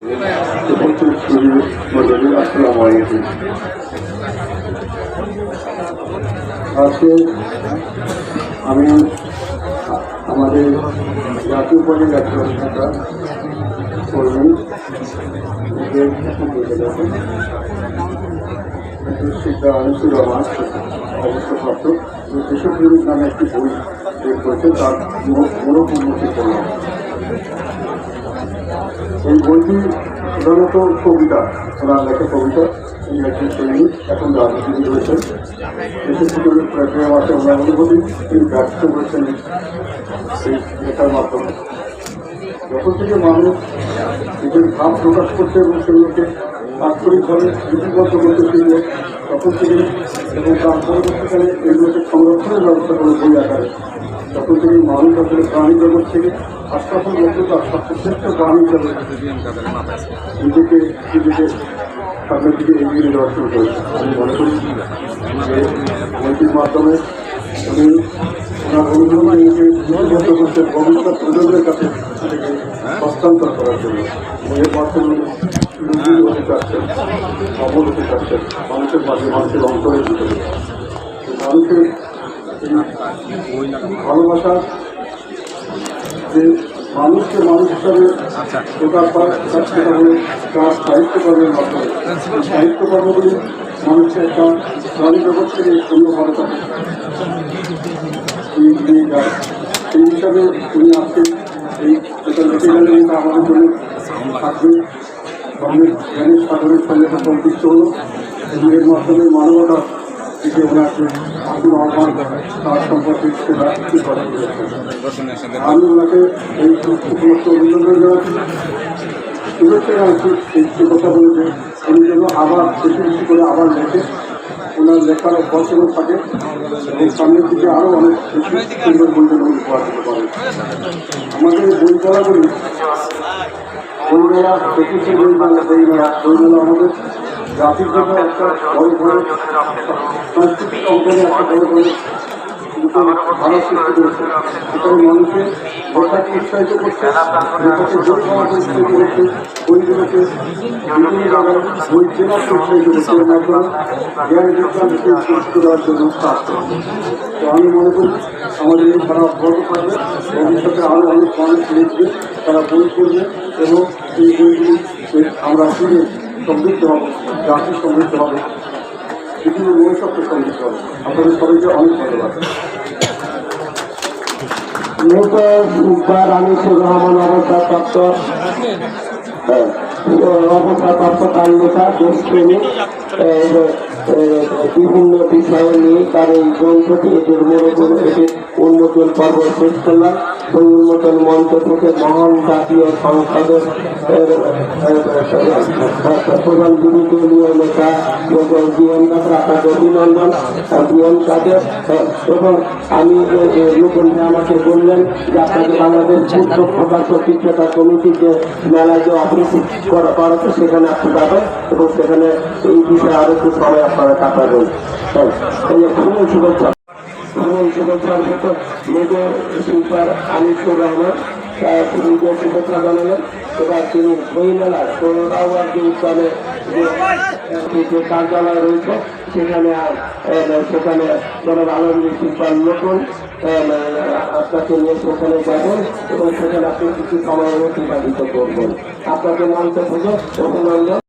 আজকে আমি আমাদের জাতীয় পার্টির একটা কর্মী আনিসুর রহমান অবসরপ্রাপ্ত দেশপ্রেমিক নামে একটি বই বের করেছে, তার মূলক উন্নতি করলাম। এই বইটি প্রধানত কবিতা, ওনার লেখা কবিতা। তিনি একজন সৈনিক, এখন রাজনীতি রয়েছেন। দেশের ভিতরে প্রক্রিয়া আছে ওনার অনুভূতি তিনি ব্যক্ত করেছেন এই লেখার মাধ্যমে। যখন থেকে মানুষ নিজের ভাব প্রকাশ করতে এবং সেগুলোকে আক্ষরিকভাবে লিপিবদ্ধ করতে শিখবে, তখন থেকে এবং তার পরবর্তীকালে এগুলোকে সংরক্ষণের ব্যবস্থা করে বই আকারে, তখন থেকে মানুষ আসলে প্রাণী জগৎ থেকে আশ্বাসন করতে তার সর্বশ্রেষ্ঠ প্রাণী হিসাবে নিজেকে সামনের দিকে এগিয়ে দেওয়া শুরু করেছে। আমি মনে করি যে বইটির মাধ্যমে উনি ওনার অনুভূতিকে লিপিবদ্ধ করতে ভবিষ্যৎ প্রজন্মের কাছে সেটাকে হস্তান্তর করার জন্য বইয়ের মাধ্যমে হতে চাচ্ছেন, সফল হতে চাচ্ছেন মানুষের মাঝে, মানুষের অন্তরের ভিতরে। মানুষের ভালোবাসা যে মানুষকে মানুষ হিসাবে প্রকাশ পায়, সেটা হল তার সাহিত্যকর্মের মাধ্যমে। সাহিত্যকর্মগুলি মানুষকে একটা প্রাণী জগৎ থেকে অন্য ভালো থাকে নিয়ে যায়। সেই হিসাবে উনি আজকে এই যেটা লিখে গেলেন, এটা আমাদের জন্য থাকবে আমাদের জ্ঞানের সাগরের সঙ্গে সম্পৃক্ত হল এবং এর মাধ্যমে মানবতা থেকে ওনাকে আগুন আহ্বান তার সম্পর্কে সেটা কি করা হয়েছে। আমি ওনাকে এই সমস্ত অভিনন্দন জানাচ্ছি, শুভেচ্ছা জানাচ্ছি। এই কথা বলে যে উনি যেন আবার বেশি বেশি করে আবার লেখে, ওনার লেখার অভ্যর্থন থাকে এবং সামনের দিকে আরও অনেক বেশি সুন্দর বই যেন উপহার দিতে পারে। আমাদের বইমেলাগুলি বইমেলা দেখেছে, বইমেলা আমাদের জাতির জন্য একটা বড় বড় সাংস্কৃতিক অঙ্গনে একটা বড় বড় ভালো সৃষ্টি করেছে। এখানে মানুষের লেখাকে উৎসাহিত করছে, লেখাকে বই পাওয়াকে উৎসাহিত করছে, বইগুলোকে বিভিন্ন জায়গায় বই কেনাকে উৎসাহিত করছে, এর মাধ্যমে জ্ঞান বিজ্ঞানকে উৎসাহিত দেওয়ার জন্য কাজ করছে। তো আমি মনে করি আমাদের এই ধারা অব্যাহত থাকবে, ভবিষ্যতে আরও অনেক মানুষ লিখবে, তারা বই করবে এবং এই বইগুলি আমরা কিনে সমৃদ্ধ হবে, জাতি সমৃদ্ধ হবে, বিভিন্ন মনুষ্যত্ব সমৃদ্ধ হবে। আপনাদের সবাইকে অনেক ধন্যবাদ। আনিসুর রহমান অবসরপ্রাপ্ত তার লেখা দেশপ্রেমিক বিভিন্ন বিষয় নিয়ে তার এই গ্রন্থটি এটির উন্মোচন পর্ব শেষ করলাম। ওই উন্মোচন মঞ্চ থেকে মহান জাতীয় সংসদের প্রধান বিরোধীয় নেতা আপনাকে অভিনন্দন বিএন কাদের। এবং আমি নতুন আমাকে বললেন যে আপনাকে বাংলাদেশ যুদ্ধ প্রকাশ বিক্রেতা কমিটিতে মেলায় যে অফিস করাতে সেখানে আপনি যাবেন এবং সেখানে এই বিষয়ে আরো একটু সময় আপনারা কাটাবেন। খুবই শুভেচ্ছা। মেজর সুপার আনিসুর রহমান নিজের শুভেচ্ছা জানালেন। এবার তিনি বইমেলার সোহরাওয়ার্দী উদ্যানে যে কার্যালয় রয়েছে সেখানে জনাব আলমগীর সুপার নতুন আপনাকে নিয়ে সেখানে যাবেন এবং সেখানে আপনি কিছু সময় অতিবাহিত করবেন। আপনাকে মঞ্চ থেকে অভিনন্দন।